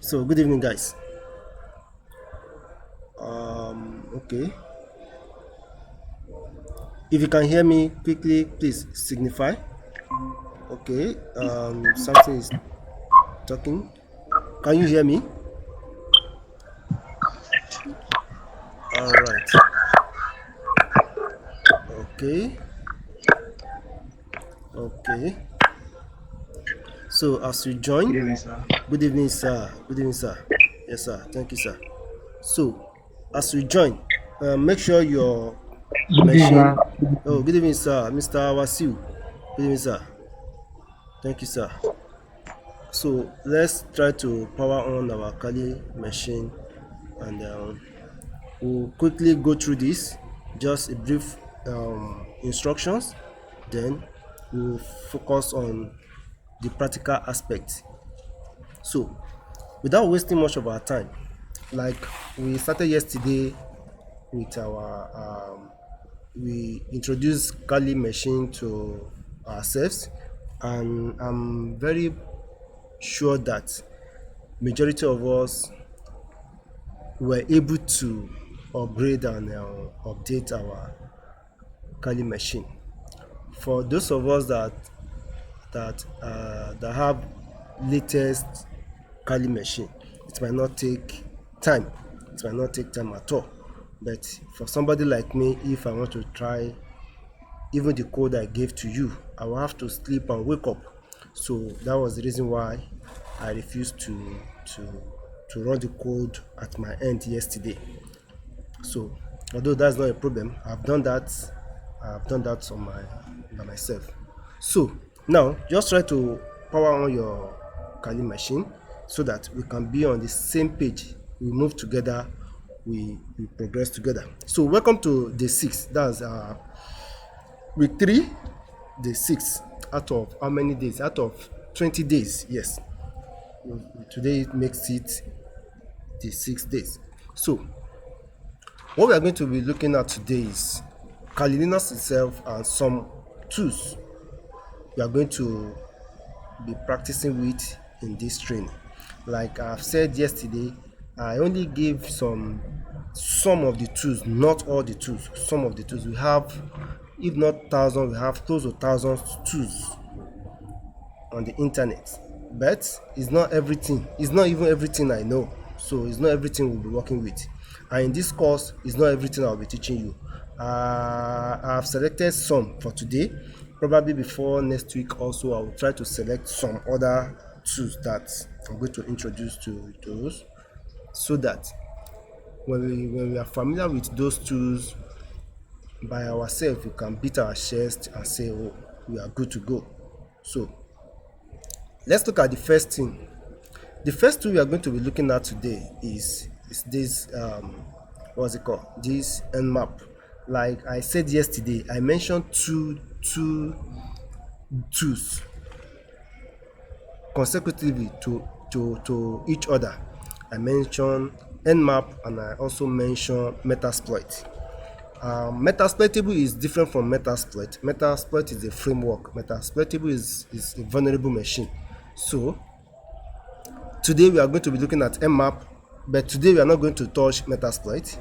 So good evening, guys. Okay. If you can hear me quickly, please signify. Okay. Something is talking. Can you hear me? All right. Okay. Okay. So as you Good join, evening, sir. good evening, sir. Good evening, sir. Yes, sir. Thank you, sir. So as you join, make sure your Good evening, machine. sir. Oh, good evening, sir. Mr. Wasiu. Good evening, sir. Thank you, sir. So let's try to power on our Kali machine, and we'll quickly go through this, just a brief instructions. Then we'll focus on the practical aspect. So without wasting much of our time, like we started yesterday with our we introduced Kali machine to ourselves, and I'm very sure that majority of us were able to upgrade and update our Kali machine. For those of us that have latest Kali machine, it might not take time. It might not take time at all. But for somebody like me, if I want to try even the code I gave to you, I will have to sleep and wake up. So that was the reason why I refused to to run the code at my end yesterday. So although that's not a problem, I've done that on my by myself. So now just try to power on your Kali machine so that we can be on the same page. We move together, we progress together. So welcome to day 6. That's week 3, day 6 out of how many days? Out of 20 days. Yes. Today makes it the 6 days. So what we are going to be looking at today is Kali Linux itself and some tools we are going to be practicing with in this training. Like I've said yesterday, I only gave some of the tools, not all the tools. Some of the tools we have, if not thousands, we have close to thousands tools on the internet. But it's not everything. It's not even everything I know. So it's not everything we'll be working with. And in this course, it's not everything I'll be teaching you. I've selected some for today. Probably before next week also, I will try to select some other tools that I'm going to introduce to those, so that when we are familiar with those tools by ourselves, we can beat our chest and say, oh, we are good to go. So let's look at the first thing. The first tool we are going to be looking at today is this what's it called? This Nmap. Like I said yesterday, I mentioned two tools consecutively to each other. I mentioned Nmap and I also mentioned Metasploit. Metasploitable is different from Metasploit. Metasploit is a framework. Metasploitable is a vulnerable machine. So today we are going to be looking at Nmap, but today we are not going to touch Metasploit.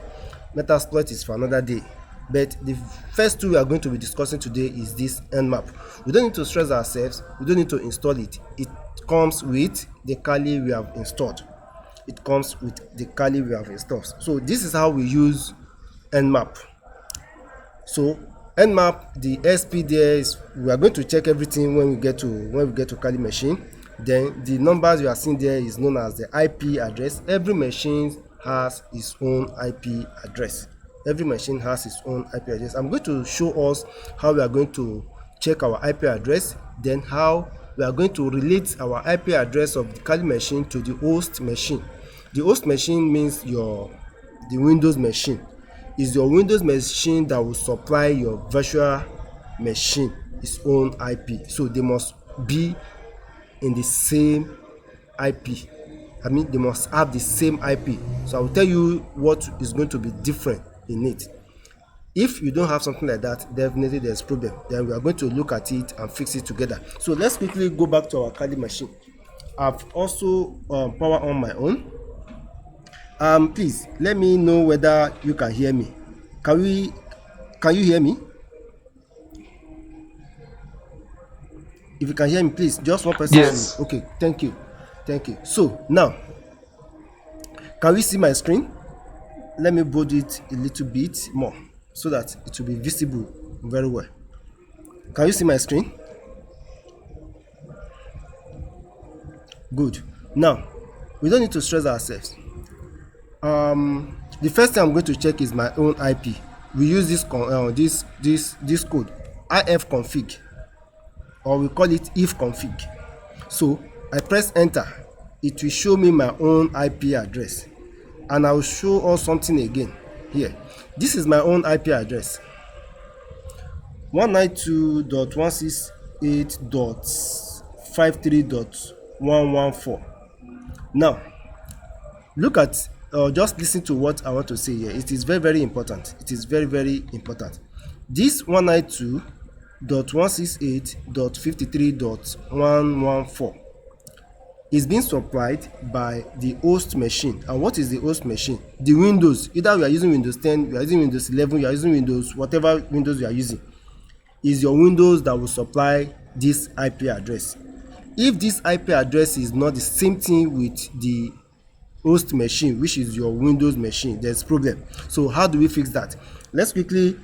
Metasploit is for another day. But the first tool we are going to be discussing today is this Nmap. We don't need to stress ourselves. We don't need to install it. It comes with the Kali we have installed. It comes with the Kali we have installed. So this is how we use Nmap. So Nmap, the SP there is, we are going to check everything when we get to Kali machine. Then the numbers you are seeing there is known as the IP address. Every machine has its own IP address. Every machine has its own IP address. I'm going to show us how we are going to check our IP address, then how we are going to relate our IP address of the Kali machine to the host machine. The host machine means the Windows machine. Is your Windows machine that will supply your virtual machine its own IP. So they must be in the same IP. I mean, they must have the same IP. So I will tell you what is going to be different in it. If you don't have something like that, definitely there's a problem. Then we are going to look at it and fix it together. So let's quickly go back to our Kali machine. I've also power on my own. Please let me know whether you can hear me. Can you hear me? If you can hear me, please, just one person should. Yes. Okay, thank you. Thank you. So now, can we see my screen? Let me bold it a little bit more so that it will be visible very well. Can you see my screen? Good. Now, we don't need to stress ourselves. The first thing I'm going to check is my own IP. We use this code ifconfig, or we call it ifconfig. So I press enter. It will show me my own IP address, and I will show us something again here. This is my own IP address, 192.168.53.114. Now, look at just listen to what I want to say here. It is very, very important. It is very, very important. This 192.168.53.114 is being supplied by the host machine. And what is the host machine? The Windows. Either you are using Windows 10, you are using Windows 11, you are using Windows, whatever Windows you are using, is your Windows that will supply this IP address. If this IP address is not the same thing with the host machine, which is your Windows machine, there's problem. So how do we fix that? Let's quickly,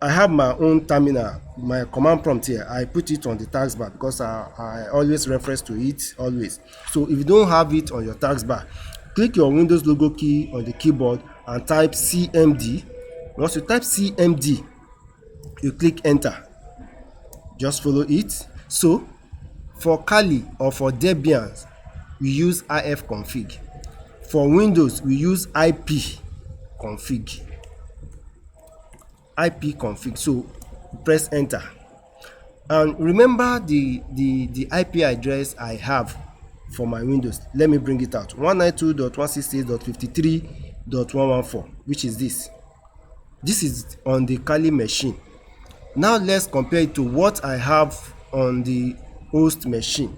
I have my own terminal, my command prompt here. I put it on the taskbar because I always reference to it always. So if you don't have it on your taskbar, click your Windows logo key on the keyboard and type CMD. Once you type CMD, you click enter. Just follow it. So for Kali or for Debian, we use ifconfig. For Windows, we use ipconfig. ipconfig. So press enter. And remember the IP address I have for my Windows. Let me bring it out. 192.168.53.114, which is this. This is on the Kali machine. Now let's compare it to what I have on the host machine.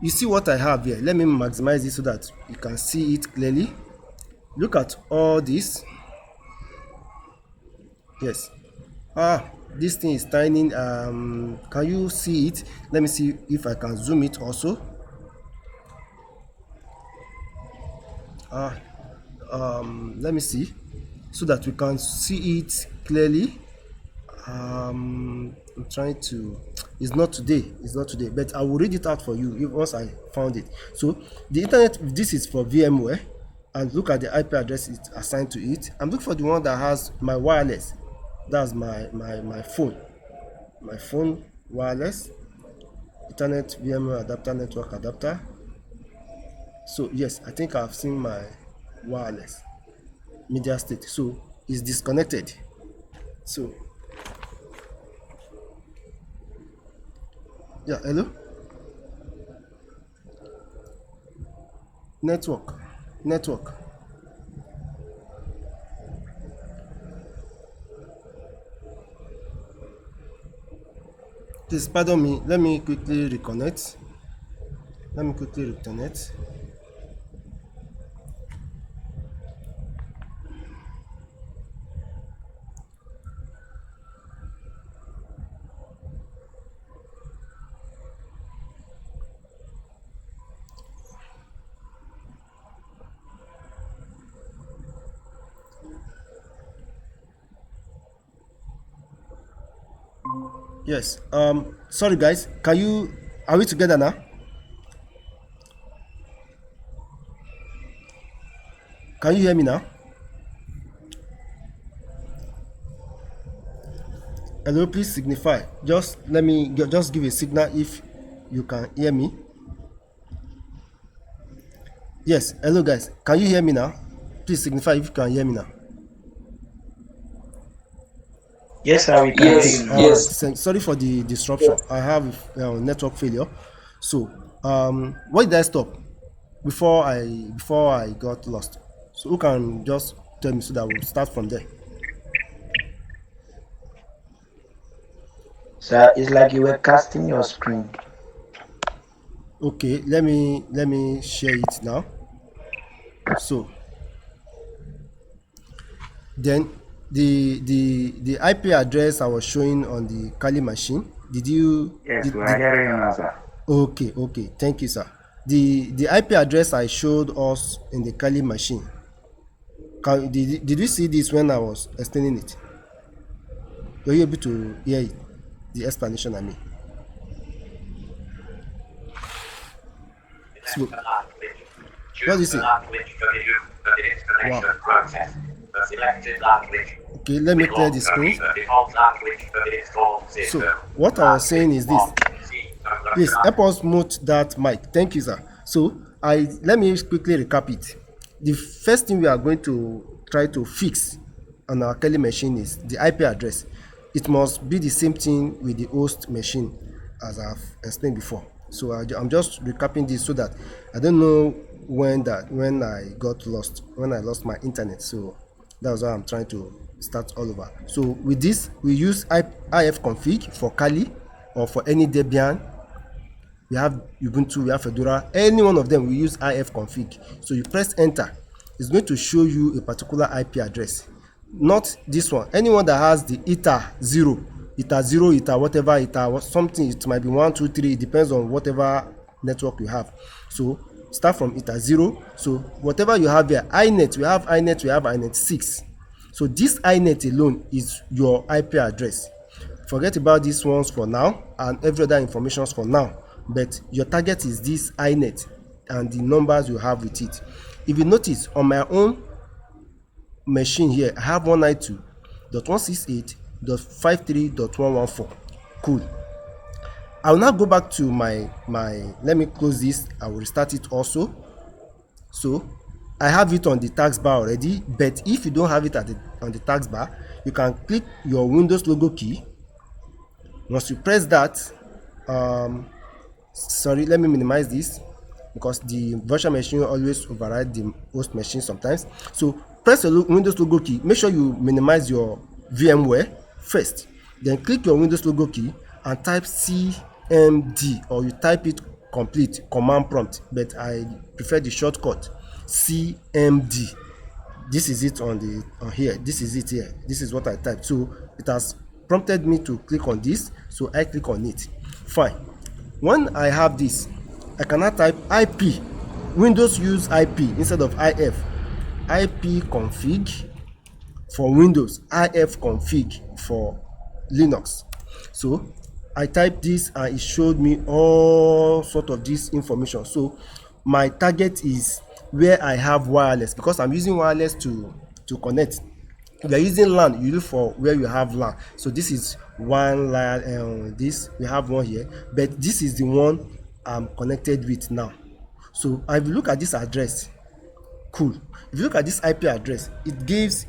You see what I have here. Let me maximize it so that you can see it clearly. Look at all this. Yes. This thing is tiny. Can you see it? Let me see if I can zoom it also. Let me see so that we can see it clearly. I'm trying to. It's not today, but I will read it out for you once I found it. So the internet, this is for VMware, and look at the IP address it's assigned to it. I'm looking for the one that has my wireless. That's my phone wireless, Ethernet VMware adapter, network adapter. So yes, I think I've seen my wireless media state. So it's disconnected. So yeah, hello? Network. Please pardon me. Let me quickly reconnect. Yes. Sorry guys. Are we together now? Can you hear me now? Hello, please signify. Just just give a signal if you can hear me. Yes. Hello guys. Can you hear me now? Please signify if you can hear me now. Yes, sir, we can hear Yes, you All now. right. yes. Sorry for the disruption. I have network failure. So, why did I stop before I got lost? So, who can just tell me so that we'll start from there? Sir, it's like you were casting your screen. Okay, let me share it now. So then the IP address I was showing on the Kali machine. Did you Yes, we are did hearing you now, sir. okay, thank you, sir. The IP address I showed us in the Kali machine. Did you see this when I was explaining it? Were you able to hear it? The explanation I mean. So what do you say? Wow. Okay, let me clear the screen. So what I was saying is this. Please help us mute that mic. Thank you, sir. So I let me quickly recap it. The first thing we are going to try to fix on our Kelly machine is the IP address. It must be the same thing with the host machine as I've explained before. So I'm just recapping this so that I don't know when I got lost, when I lost my internet. So that's why I'm trying to start all over. So with this, we use if config for Kali or for any Debian. We have Ubuntu, we have Fedora, any one of them we use if config. So you press enter, it's going to show you a particular IP address, not this one. Anyone that has the ETA 0, whatever ETA something, it might be 123, it depends on whatever network you have. So start from ETA 0. So whatever you have here, inet, we have inet 6. So this inet alone is your IP address. Forget about these ones for now and every other information for now, but your target is this inet and the numbers you have with it. If you notice on my own machine here, I have 192.168.53.114. Cool. I will now go back to my let me close this. I will restart it also. So I have it on the taskbar already, but if you don't have it on the taskbar, you can click your Windows logo key. Once you press that, sorry, let me minimize this because the virtual machine always override the host machine sometimes. So press the Windows logo key. Make sure you minimize your VMware first. Then click your Windows logo key and type CMD, or you type it complete command prompt, but I prefer the shortcut CMD. This is it on here. This is it here. This is what I typed. So it has prompted me to click on this. So I click on it. Fine. When I have this, I cannot type IP. Windows use IP instead of IF. IP config for Windows, IF config for Linux. So I typed this and it showed me all sort of this information. So my target is where I have wireless, because I'm using wireless to connect. If you're using LAN, you look for where you have LAN. So this is one LAN. This we have one here, but this is the one I'm connected with now. So if you look at this address, cool. If you look at this IP address, it gives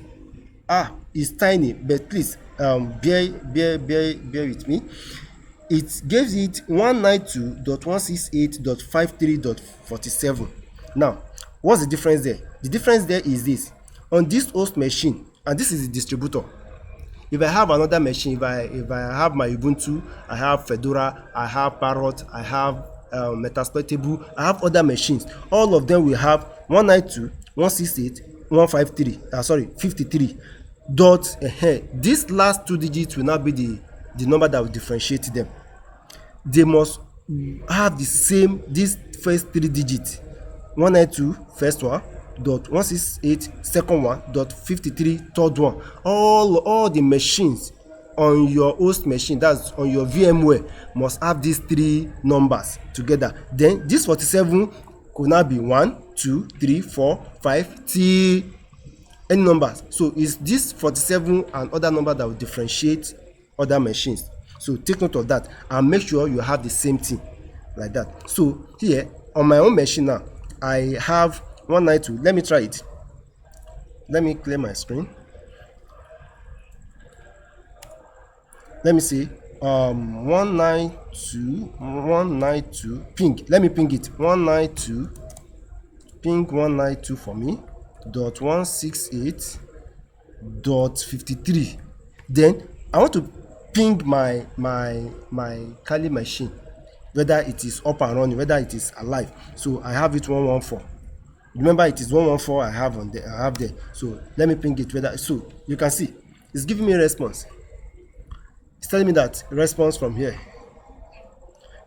it's tiny, but please bear with me. It gives it 192.168.53.47. Now what's the difference there? The difference there is this: on this host machine, and this is the distributor. If I have another machine, if I have my Ubuntu, I have Fedora, I have Parrot, I have Metasploitable, I have other machines, all of them will have 192.168.153 dot this last two digits will not be the number that will differentiate them. They must have the same, this first three digits: 192 first one, dot 168 second one, dot 53 third one. All the machines on your host machine, that's on your VMware, must have these three numbers together. Then this 47 could now be 1 2 3 4 5 till any numbers. So it's this 47 and other number that will differentiate other machines. So take note of that and make sure you have the same thing like that. So here on my own machine now, I have 192. Let me try it. Let me clear my screen. Let me see. 192 ping. Let me ping it. 192 ping 192 for me. Dot 168.53. Then I want to ping my Kali machine. whether it is up and running, whether it is alive. So I have it 114. Remember, it is 114 I have on there. I have there. So let me ping it whether. So you can see it's giving me a response. It's telling me that response from here.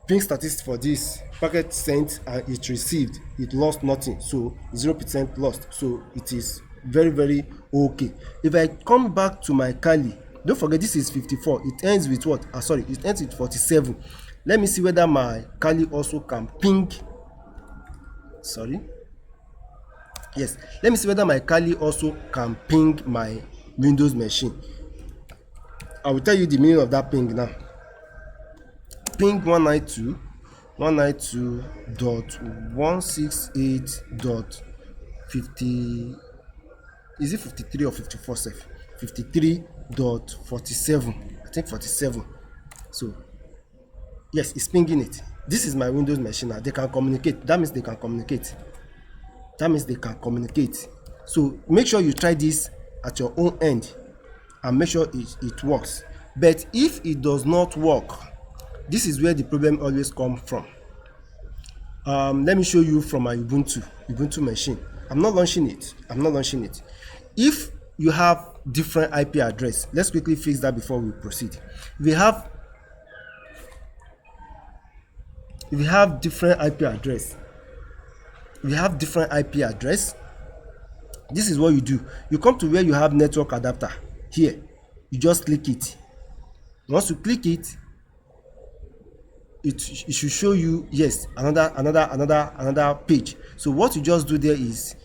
Ping statistics for this packet sent and it received, it lost nothing, so 0% lost. So it is very, very okay. If I come back to my Kali, don't forget this is 54. It ends with what? Sorry, it ends with 47. Let me see whether my Kali also can ping. Sorry. Yes, let me see whether my Kali also can ping my Windows machine. I will tell you the meaning of that ping now. Ping 192.168.50, is it 53 or 54 sef? 53.47, I think 47. So yes, it's pinging it. This is my Windows machine now. They can communicate. That means they can communicate. So make sure you try this at your own end and make sure it works. But if it does not work, this is where the problem always comes from. Let me show you from my Ubuntu machine. I'm not launching it. If you have different IP address, let's quickly fix that before we proceed. If you have different IP address, this is what you do. You come to where you have network adapter. Here, you just click it. Once you click it, it should show you, yes, another page. So what you just do there is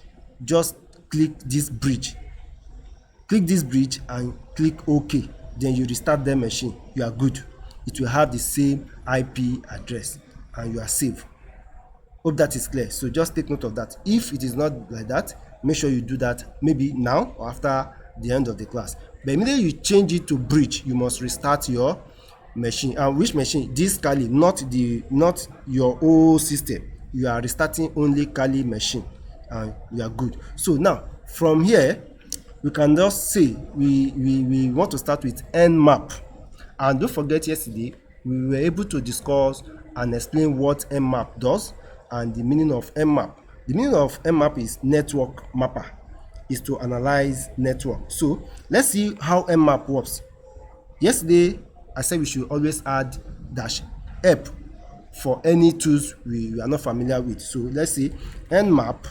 just click this bridge and click OK. Then you restart the machine. You are good. It will have the same IP address and you are safe. Hope that is clear. So just take note of that. If it is not like that, make sure you do that maybe now or after the end of the class. But immediately you change it to bridge, you must restart your machine. And which machine? This Kali, not your old system. You are restarting only Kali machine and you are good. So now from here we can just say we want to start with Nmap. And don't forget, yesterday we were able to discuss and explain what Nmap does and the meaning of Nmap. The meaning of Nmap is network mapper, is to analyze network. So let's see how Nmap works. Yesterday I said we should always add -ep for any tools we are not familiar with. So let's say Nmap,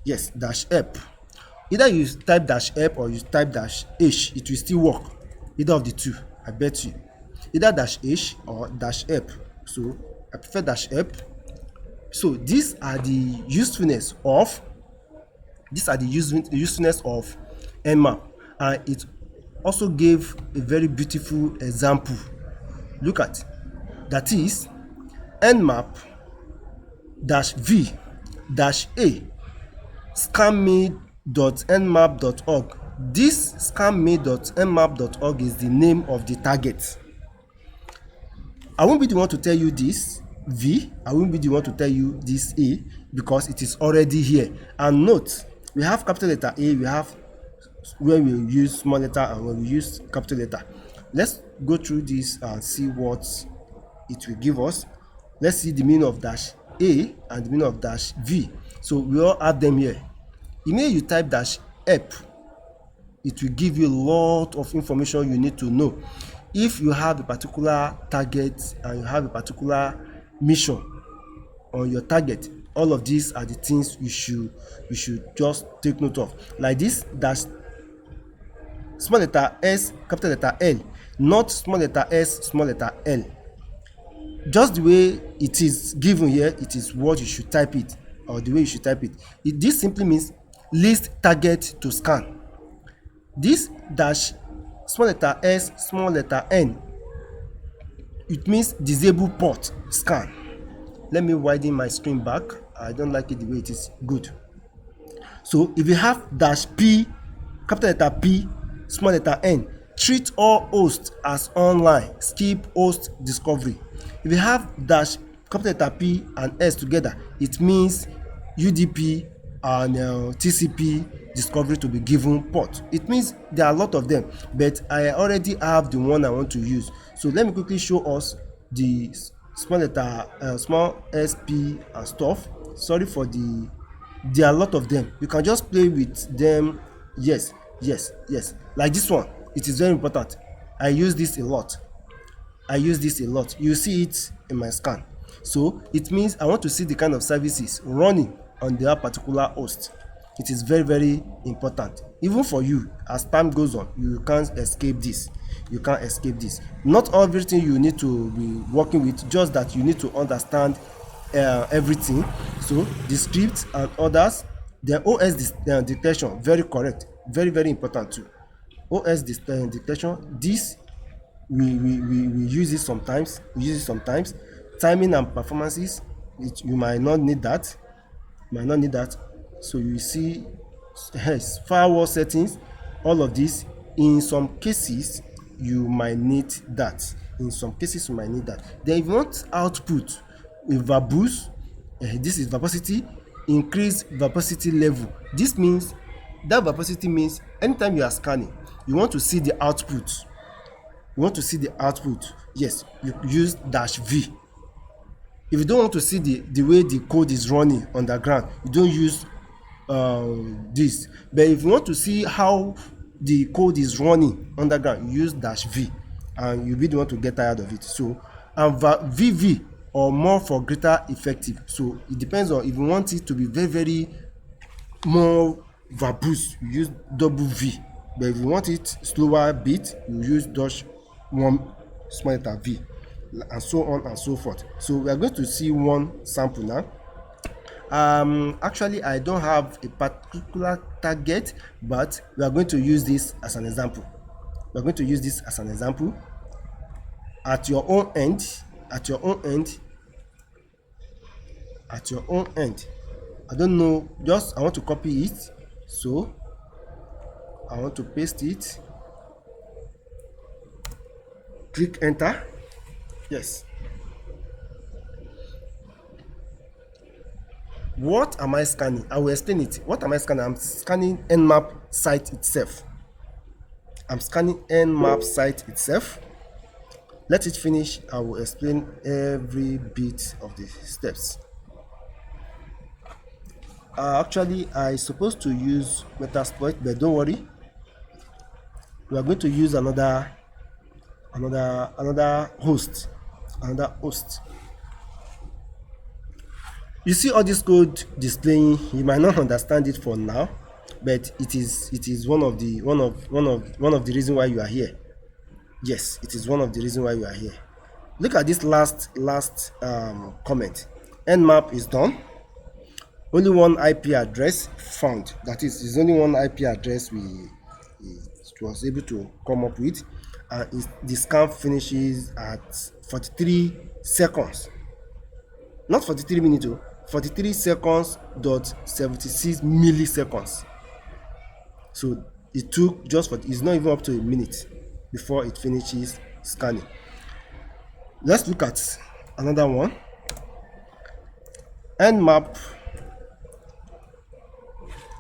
yes, -ep. Either you type -ep or you type -h, it will still work. Either of the two, I bet you. Either -h or -ep. So I prefer -ep. So these are the usefulness of Nmap, and it also gave a very beautiful example. Look at that is Nmap -v -a scanme.nmap.org. This scanme.nmap.org is the name of the target. I won't be the one to tell you this V, I won't be the one to tell you this A, because it is already here. And note, we have capital letter A, we have when we use small letter and when we use capital letter. Let's go through this and see what it will give us. Let's see the meaning of -a and the meaning of -v. So we all have them here. Immediately you type -ep, it will give you a lot of information you need to know. If you have a particular target and you have a particular mission on your target, all of these are the things you should just take note of. Like this small letter S, capital letter L, not small letter S, small letter L. Just the way it is given here, it is what you should type it, or the way you should type it. This simply means list target to scan. This small letter S, small letter N, it means disable port scan. Let me widen my screen back. I don't like it the way it is. Good. So if you have -p, capital letter P, small letter N, treat all hosts as online, skip host discovery. If you have capital letter P and S together, it means UDP and TCP discovery to be given port. It means there are a lot of them, but I already have the one I want to use. So let me quickly show us the small sp and stuff. Sorry for there are a lot of them. You can just play with them. Yes, yes, yes, like this one. It is very important. I use this a lot. You see it in my scan. So it means I want to see the kind of services running on that particular host. It is very, very important. Even for you, as time goes on, you can't escape this. Not everything you need to be working with, just that you need to understand everything. So the scripts and others, the detection, very correct, very, very important too. Detection, this we use it sometimes. Timing and performances, you might not need that. So you see, yes, firewall settings, all of this. In some cases you might need that. Then if you want output with verbose, this is verbosity. Increase verbosity level. This means that verbosity means anytime you are scanning, you want to see the output. Yes, you use -v. If you don't want to see the way the code is running underground, you don't use this. But if you want to see how the code is running underground, you use -v, and you'll be the one to get tired of it. So and VV or more for greater effective. So it depends on if you want it to be very, very more verbose, you use V. But if you want it slower bit, you use -v, and so on and so forth. So we are going to see one sample now. Actually, I don't have a particular target, but we are going to use this as an example. At your own end. I don't know, just I want to copy it, so I want to paste it. Click enter. Yes. What am I scanning? I will explain it. What am I scanning? I'm scanning Nmap site itself. Let it finish. I will explain every bit of the steps. Actually, I supposed to use Metasploit, but don't worry. We are going to use another host. You see all this code displaying. You might not understand it for now, but it is one of the reason why you are here. Yes, it is one of the reason why you are here. Look at this last comment. Nmap is done. Only one IP address found. That is only one IP address it was able to come up with, and the scan finishes at 43 seconds. Not 43 minutes, 43 seconds dot 76 milliseconds. So it took it's not even up to a minute before it finishes scanning. Let's look at another one. Nmap.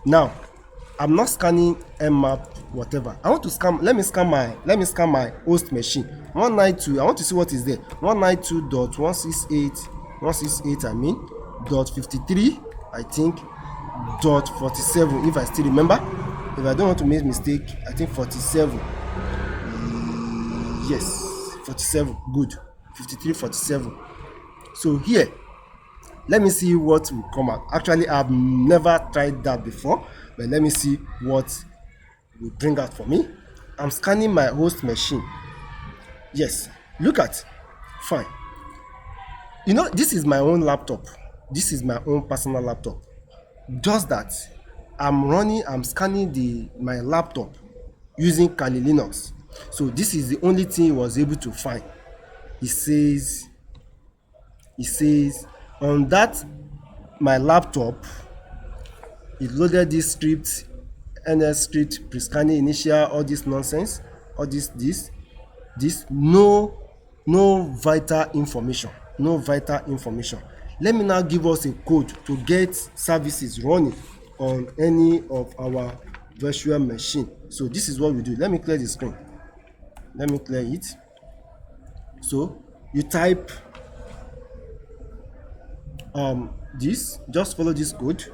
Now, I'm not scanning Nmap whatever. I want to scan. Let me scan my host machine. 192. I want to see what is there. 192.168. I mean, .53. I think .47. If I still remember. If I don't want to make mistake, I think 47. Yes, 47. Good. 53.47. So here, let me see what will come out. Actually, I've never tried that before, but let me see what will bring out for me. I'm scanning my host machine. Yes, look at. Fine. You know, this is my own laptop. This is my own personal laptop. Just that I'm scanning my laptop using Kali Linux. So this is the only thing he was able to find. He says on that my laptop, it loaded this script, ns script, pre-scanning initial, all this nonsense, all this no vital information. Let me now give us a code to get services running on any of our virtual machine. So this is what we do. Let me clear the screen. Let me clear it. So you type This, just follow this code.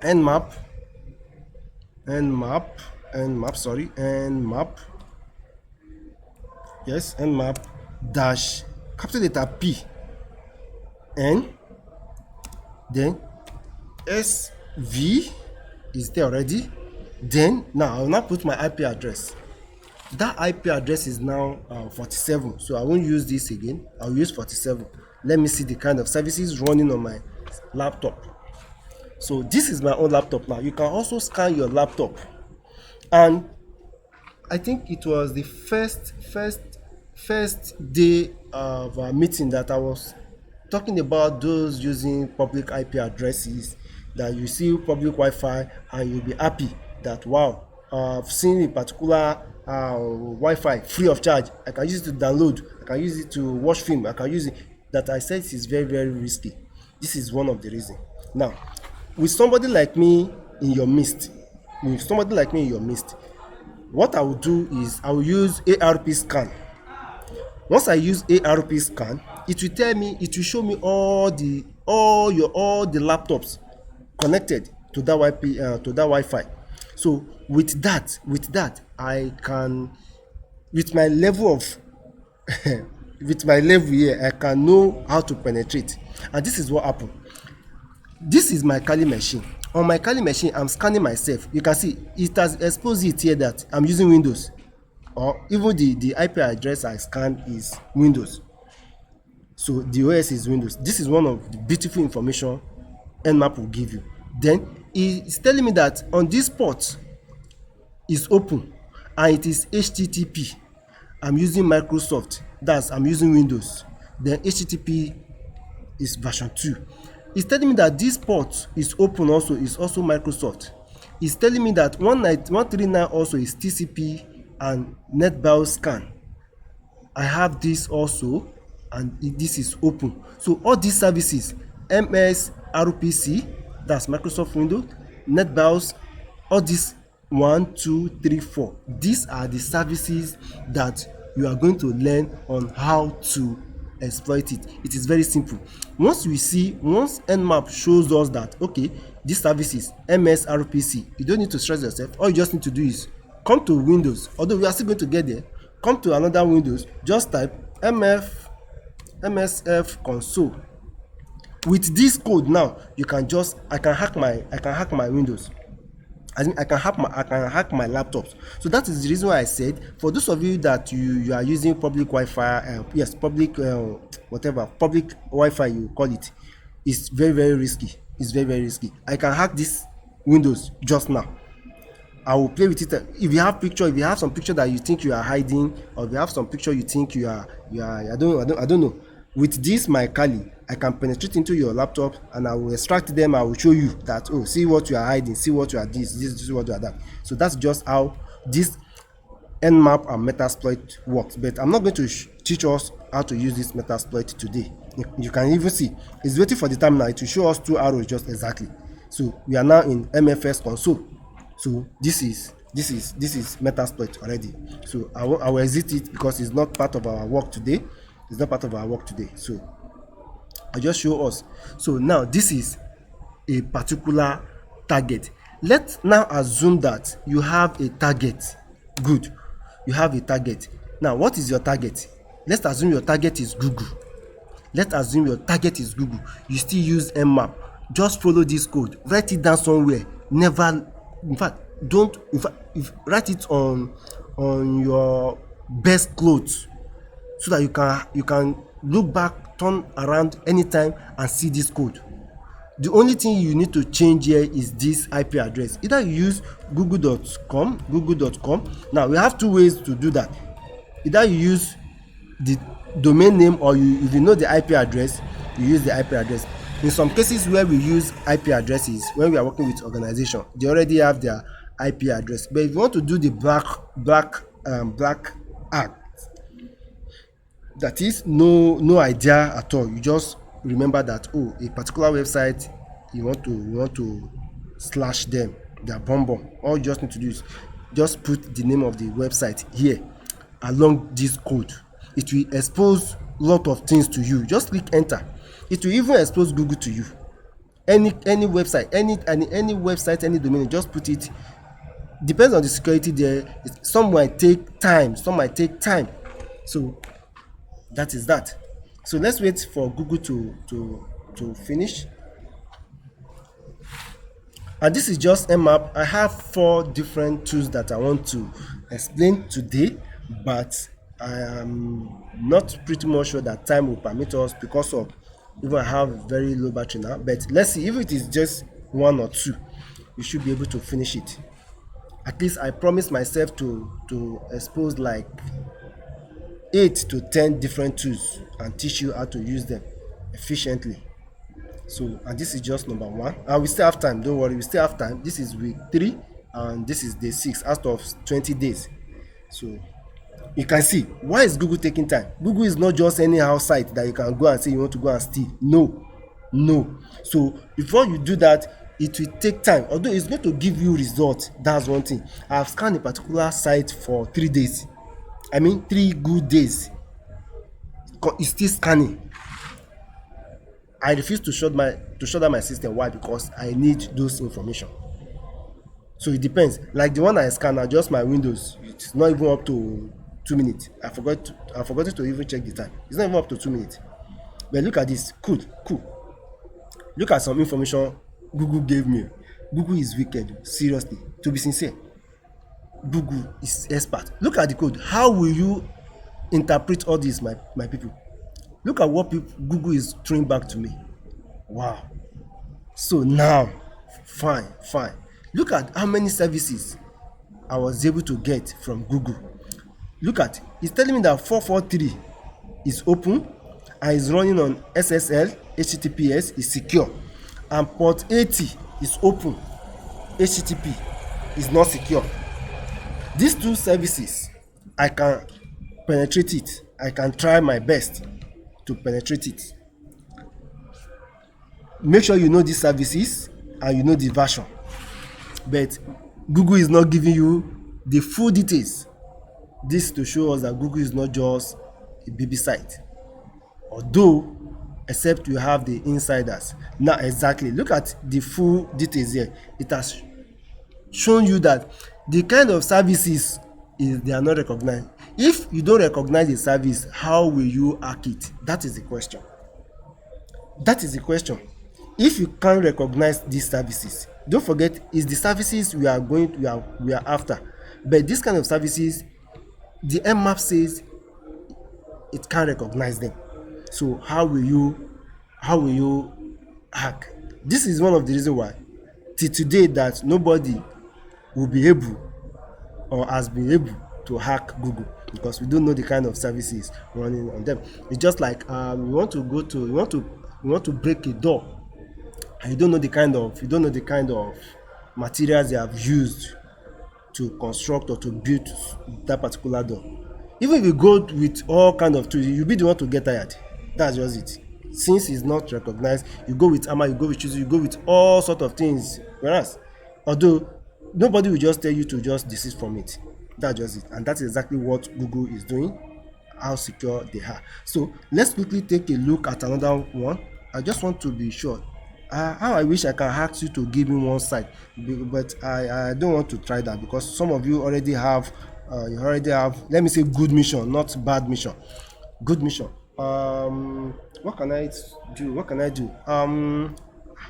Nmap, nmap, nmap, sorry, nmap. Yes, nmap dash capital letter P, N, then SV is there already. Then now I will now put my IP address. That IP address is now 47, so I won't use this again. I'll use 47. Let me see the kind of services running on my laptop. So this is my own laptop now. You can also scan your laptop, and I think it was the first day of our meeting that I was talking about those using public IP addresses, that you see public Wi-Fi and you'll be happy that wow, I've seen a particular Wi-Fi free of charge. I can use it to download, I can use it to watch film, I can use it. That I said is very, very risky. This is one of the reasons. Now, with somebody like me in your midst, what I will do is I will use ARP scan. Once I use ARP scan, it will tell me, it will show me all the laptops connected to that Wi-Fi. So with that, I can, with my level of with my level here, I can know how to penetrate. And this is what happened. This is my Kali machine. On my Kali machine, I'm scanning myself. You can see it has exposed it here that I'm using Windows, or even the IP address I scanned is Windows. So the OS is Windows. This is one of the beautiful information Nmap will give you. Then it's telling me that on this port is open and it is HTTP. I'm using Microsoft. That's, I'm using Windows. Then HTTP is version 2. It's telling me that this port is open also, is also Microsoft. It's telling me that 139 also is TCP and NetBIOS scan. I have this also, and this is open. So all these services, MS RPC, that's Microsoft Windows, NetBIOS, all these 1, 2, 3, 4. These are the services that you are going to learn on how to exploit it. It is very simple. Once Nmap shows us that okay, this service is MS RPC, you don't need to stress yourself. All you just need to do is come to Windows. Although we are still going to get there, come to another Windows, just type MSF console. With this code now, you can just, I can hack my Windows. I can hack my laptops. So that is the reason why I said, for those of you that you are using public Wi-Fi, yes, public public Wi-Fi you call it, it's very, very risky. It's very, very risky. I can hack this Windows just now. I will play with it. If you have some picture that you think you are hiding, or if you have some picture you think you are I don't know. With this my Kali, I can penetrate into your laptop and I will extract them. I will show you that, oh, see what you are hiding, see what you are this is what you are that. So that's just how this Nmap and Metasploit works. But I'm not going to teach us how to use this Metasploit today. You can even see it's waiting for the time now to show us 2 arrows just exactly. So we are now in MFS console. So this is Metasploit already. So I will exit it because it's not part of our work today. So I just show us. So now this is a particular target. Let's now assume that you have a target. Good. You have a target. Now what is your target? Let's assume your target is Google. You still use Nmap. Just follow this code. Write it down somewhere. Never, in fact, write it on your best clothes, so that you can look back, turn around anytime and see this code. The only thing you need to change here is this IP address. Either you use google.com. Now we have 2 ways to do that. Either you use the domain name, or if you know the IP address, you use the IP address. In some cases where we use IP addresses, when we are working with organization, they already have their IP address. But if you want to do the black act, that is no idea at all, you just remember that, oh, a particular website, you want to slash them, they are bomb. All you just need to do is just put the name of the website here along this code. It will expose lot of things to you. Just click enter. It will even expose Google to you. Any website, any website, any domain, just put it. Depends on the security there. Some might take time, so that is that. So let's wait for Google to finish. And this is just Nmap. I have 4 different tools that I want to explain today, but I am not pretty much sure that time will permit us because of even I have very low battery now. But let's see, if it is just 1 or 2, you should be able to finish it. At least I promise myself to expose like 8 to 10 different tools and teach you how to use them efficiently. So, and this is just number 1, and we still have time, don't worry, we still have time. This is week 3 and this is day 6 out of 20 days. So you can see, why is Google taking time? Google is not just anyhow site that you can go and say you want to go and steal. No. So before you do that, it will take time, although it's going to give you results. That's one thing. I have scanned a particular site for 3 days. 3 good days. It's still scanning. I refuse to shut down my system. Why? Because I need those information. So it depends. Like the one I scan now, just my Windows, it's not even up to 2 minutes. I forgot to even check the time. It's not even up to 2 minutes. But look at this. Cool. Look at some information Google gave me. Google is wicked. Seriously. To be sincere, Google is expert. Look at the code. How will you interpret all this, my people? Look at what Google is throwing back to me. Wow. So now, fine. Look at how many services I was able to get from Google. Look at, it's telling me that 443 is open and is running on SSL, HTTPS is secure, and port 80 is open, HTTP is not secure. These 2 services, I can penetrate it. I can try my best to penetrate it. Make sure you know these services and you know the version. But Google is not giving you the full details. This to show us that Google is not just a baby site. Although, except you have the insiders. Now exactly, look at the full details here. It has shown you that the kind of services they are not recognized. If you don't recognize the service, how will you hack it? That is the question. If you can't recognize these services, don't forget, it's the services we are after. But this kind of services, the Nmap says it can't recognize them. So how will you hack? This is one of the reasons why till today that nobody will be able or has been able to hack Google, because we don't know the kind of services running on them. It's just like you want to break a door, and you don't know the kind of materials they have used to construct or to build that particular door. Even if you go with all kind of tools, you'll be the one to get tired. That's just it. Since it's not recognized, you go with hammer, you go with chisel, you go with all sort of things. Whereas, although nobody will just tell you to just desist from it. That's just it. And that's exactly what Google is doing, how secure they are. So let's quickly take a look at another one. I just want to be sure. How I wish I can ask you to give me one site, but I don't want to try that, because some of you already have let me say good mission, not bad mission. Good mission. What can I do?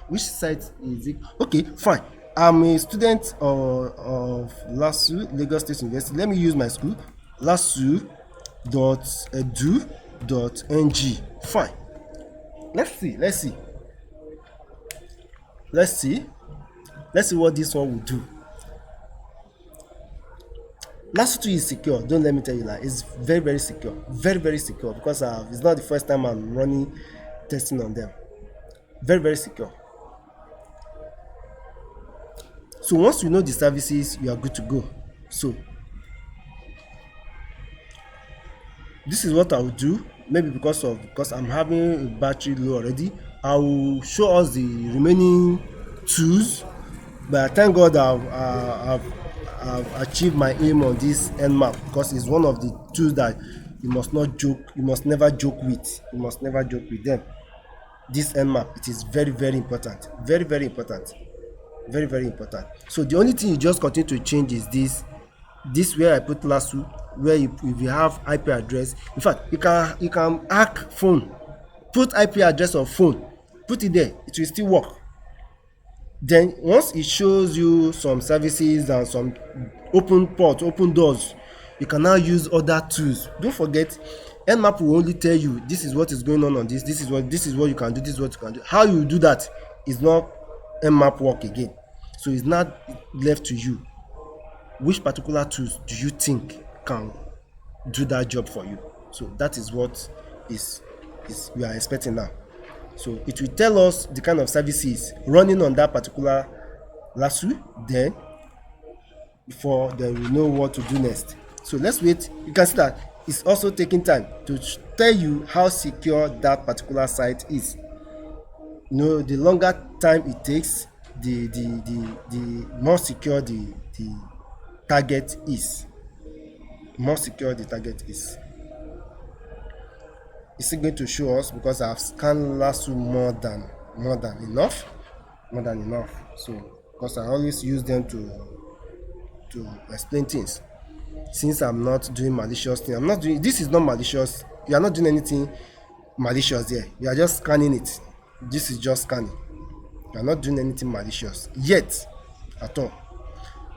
Which site is it? Okay, fine. I'm a student of LASU, Lagos State University. Let me use my school, lasu.edu.ng. Fine. Let's see what this one will do. LASU 2 is secure. Don't let me tell you that. It's very, very secure. Very, very secure, because it's not the first time I'm running testing on them. Very, very secure. So once you know the services, you are good to go. So this is what I will do. Maybe because I'm having a battery low already, I will show us the remaining tools. But thank God I've achieved my aim on this Nmap, because it's one of the tools that You must not joke, you must never joke with, you must never joke with them. This Nmap, it is very, very important. Very, very important. Very, very important. So the only thing you just continue to change is this where I put lasso, where if you have IP address, in fact you can hack phone, put IP address of phone, put it there, it will still work. Then once it shows you some services and some open ports, open doors, you can now use other tools. Don't forget, Nmap will only tell you this is what is going on this, this is what you can do, this is what you can do. How you do that is not Nmap work again. So it's not left to you. Which particular tools do you think can do that job for you? So that is what is we are expecting now. So it will tell us the kind of services running on that particular lasso. Then before then we know what to do next. So let's wait. You can see that it's also taking time to tell you how secure that particular site is. The longer time it takes, the more secure the target is. More secure the target is. Is it going to show us? Because I've scanned lasso more than enough. More than enough. So because I always use them to explain things. Since I'm not doing malicious thing, this is not malicious. You are not doing anything malicious here. You are just scanning it. This is just scanning. You are not doing anything malicious yet at all.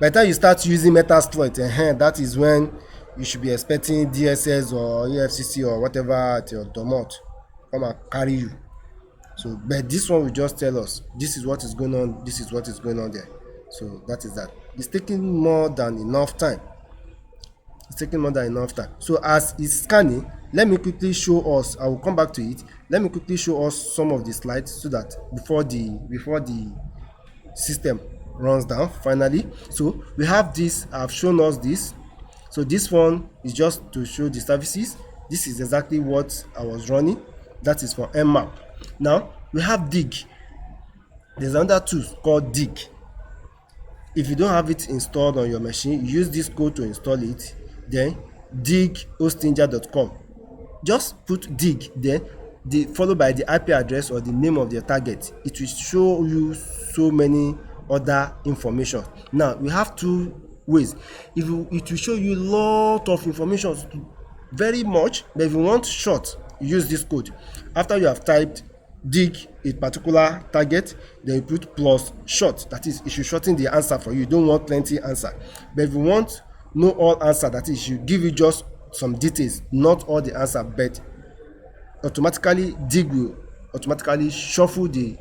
By the time you start using Metasploit, that is when you should be expecting DSS or EFCC or whatever at your domot come and carry you. So but this one will just tell us this is what is going on, this is what is going on there. So that is that. It's taking more than enough time. So as it's scanning, let me quickly show us, I will come back to it. Let me quickly show us some of the slides so that before the system runs down finally. So we have this, I've shown us this. So this one is just to show the services. This is exactly what I was running. That is for Nmap. Now we have dig. There's another tool called dig. If you don't have it installed on your machine, use this code to install it. Then dig.hostinger.com. Just put dig, then followed by the IP address or the name of your target. It will show you so many other information. Now we have two ways. It will show you lot of information, very much, but if you want short, use this code. After you have typed dig a particular target, then you put plus short. That is, it should shorten the answer for you. You don't want plenty answer. But if you want know all answer, that is, it should give you just some details, not all the answer, but automatically dig will automatically shuffle the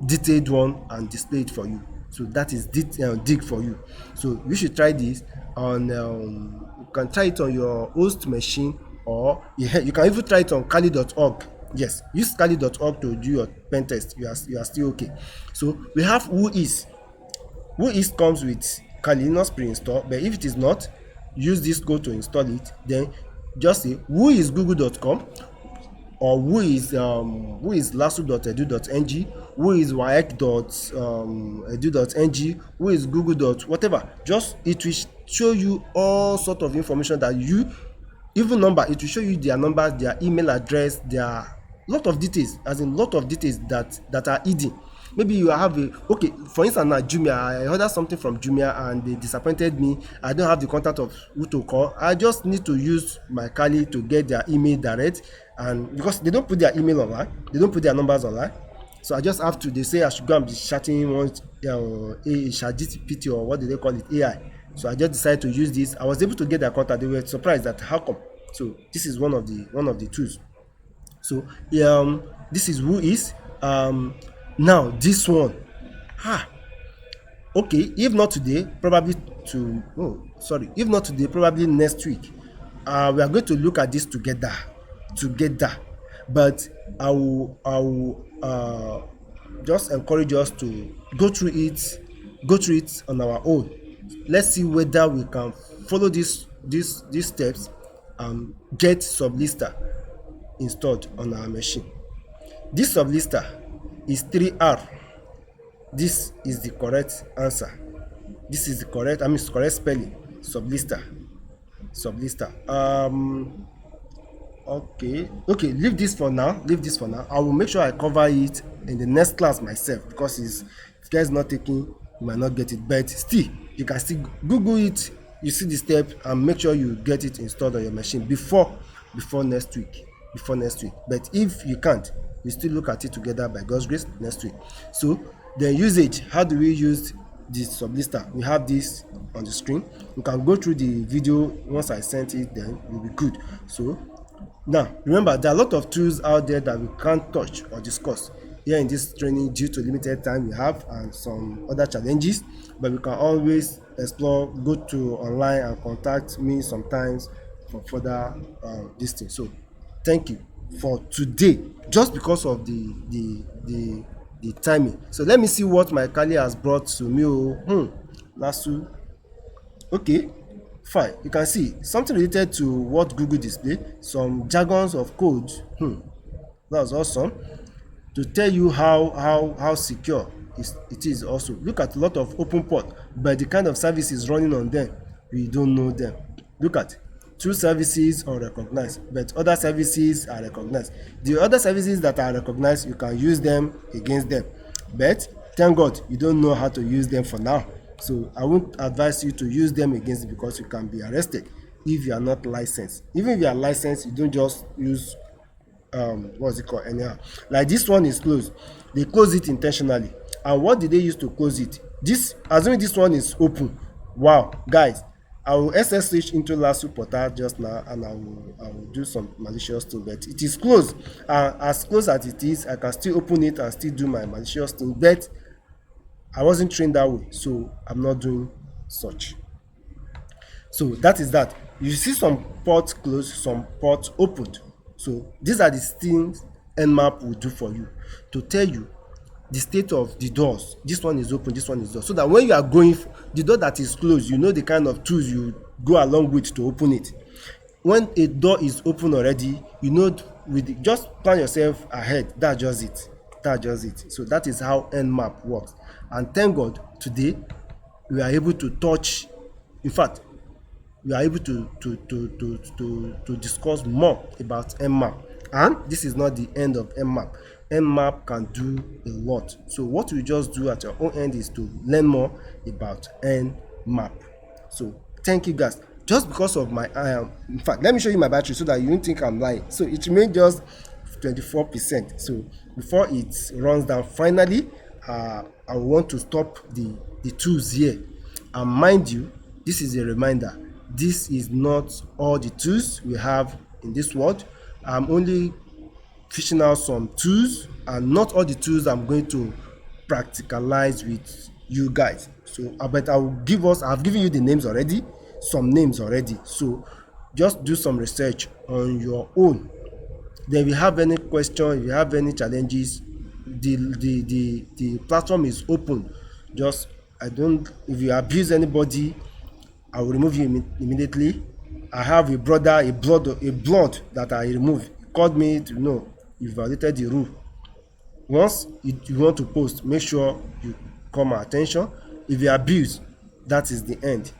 detailed one and display it for you. So that is dig for you. So you should try this on you can try it on your host machine, or you can even try it on kali.org. Yes, use kali.org to do your pen test. You are still okay. So we have whois comes with Kali, not pre-installed, but if it is not, use this code to install it. Then just say whoisgoogle.com, or who is lasso.edu.ng, who is waec.edu.ng, who is google. Whatever. Just it will show you all sort of information that you even number. It will show you their numbers, their email address, their lot of details, as in lot of details that are hidden. Maybe you have okay, for instance now Jumia, I ordered something from Jumia and they disappointed me. I don't have the contact of who to call. I just need to use my Kali to get their email direct, and because they don't put their email online, they don't put their numbers online, so I just have to, they say I should go and be chatting once ChatGPT or what do they call it, AI. So I just decided to use this. I was able to get their contact. They were surprised that how come. So this is one of the tools. So this is whois. Now this one, okay, if not today, probably if not today, probably next week, we are going to look at this together. But I will just encourage us to go through it on our own. Let's see whether we can follow these steps and get sublister installed on our machine. This sublister is 3R. This is the correct answer. This is the correct, correct spelling. Sublister. Okay, leave this for now, leave this for now. I will make sure I cover it in the next class myself, because it's, if guys not taking, you might not get it, but still you can still google it. You see the step and make sure you get it installed on your machine before next week, but if you can't, you still look at it together by God's grace next week. So the usage, how do we use this sublister? We have this on the screen. You can go through the video once I sent it, then you'll be good. So now remember, there are a lot of tools out there that we can't touch or discuss here in this training due to limited time we have and some other challenges, but we can always explore, go to online and contact me sometimes for further this thing. So thank you for today, just because of the timing. So let me see what my Kali has brought to me. Lasso. Okay, fine. You can see something related to what Google display, some jargons of code. That was awesome. To tell you how secure it is. Also look at a lot of open port, but the kind of services running on them, we don't know them. Look at two services unrecognized, but other services are recognized. The other services that are recognized, you can use them against them, but thank God you don't know how to use them for now. So I won't advise you to use them against it, because you can be arrested if you are not licensed. Even if you are licensed, you don't just use what's it called anyhow. Like this one is closed, they close it intentionally. And what did they use to close it? This, assuming this one is open. Wow, guys, I will SSH into Lasso portal just now, and I will do some malicious thing, but it is closed. As close as it is, I can still open it and still do my malicious thing, but I wasn't trained that way, so I'm not doing such. So that is that. You see some ports closed, some ports opened. So these are the things Nmap will do for you, to tell you the state of the doors. This one is open, this one is closed, so that when you are going for the door that is closed, you know the kind of tools you go along with to open it. When a door is open already, you know, with just plan yourself ahead. That's just it. So that is how Nmap works. And thank God today we are able to touch, in fact we are able to discuss more about Nmap. And this is not the end of Nmap. Nmap can do a lot. So what we just do at your own end is to learn more about Nmap. So thank you guys. Just because of my in fact, let me show you my battery so that you don't think I'm lying. So it remains just 24%. So before it runs down finally, I want to stop the tools here. And mind you, this is a reminder, this is not all the tools we have in this world. I'm only fishing out some tools, and not all the tools I'm going to practicalize with you guys. So but I've given you the names already, some names already. So just do some research on your own. Then if you have any question, if you have any challenges, the platform is open. Just, if you abuse anybody, I will remove you immediately. I have a brother, a blood that I remove. He called me to know you violated the rule. Once you want to post, make sure you call my attention. If you abuse, that is the end.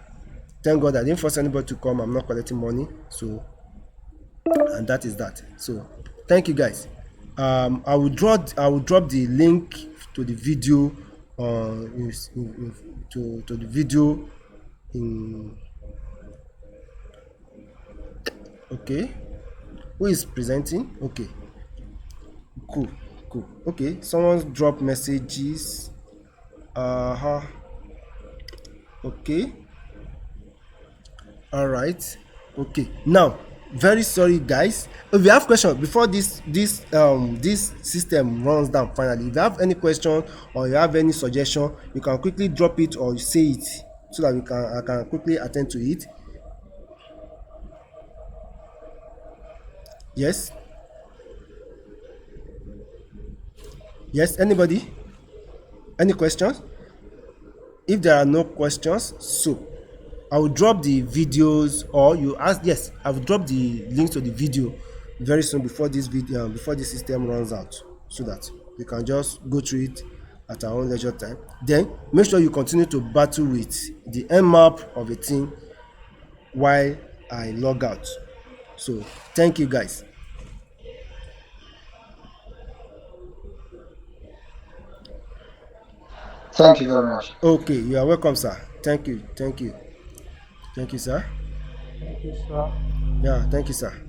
Thank God I didn't force anybody to come. I'm not collecting money. So, and that is that. So thank you guys. I will drop the link to the video to the video in. Okay, who is presenting? Okay, cool. Okay, someone's drop messages. Okay, all right. Okay, now, very sorry guys, if you have questions before this system runs down finally, if you have any question or you have any suggestion, you can quickly drop it or say it so that I can quickly attend to it. Yes, anybody, any questions? If there are no questions, so I will drop the videos, or you ask. Yes, I will drop the links to the video very soon before this system runs out, so that we can just go through it at our own leisure time. Then make sure you continue to battle with the Nmap of a thing while I log out. So thank you guys. Thank you very much. Okay, you are welcome, sir. Thank you, thank you, thank you, sir. Thank you, sir. Yeah, thank you, sir.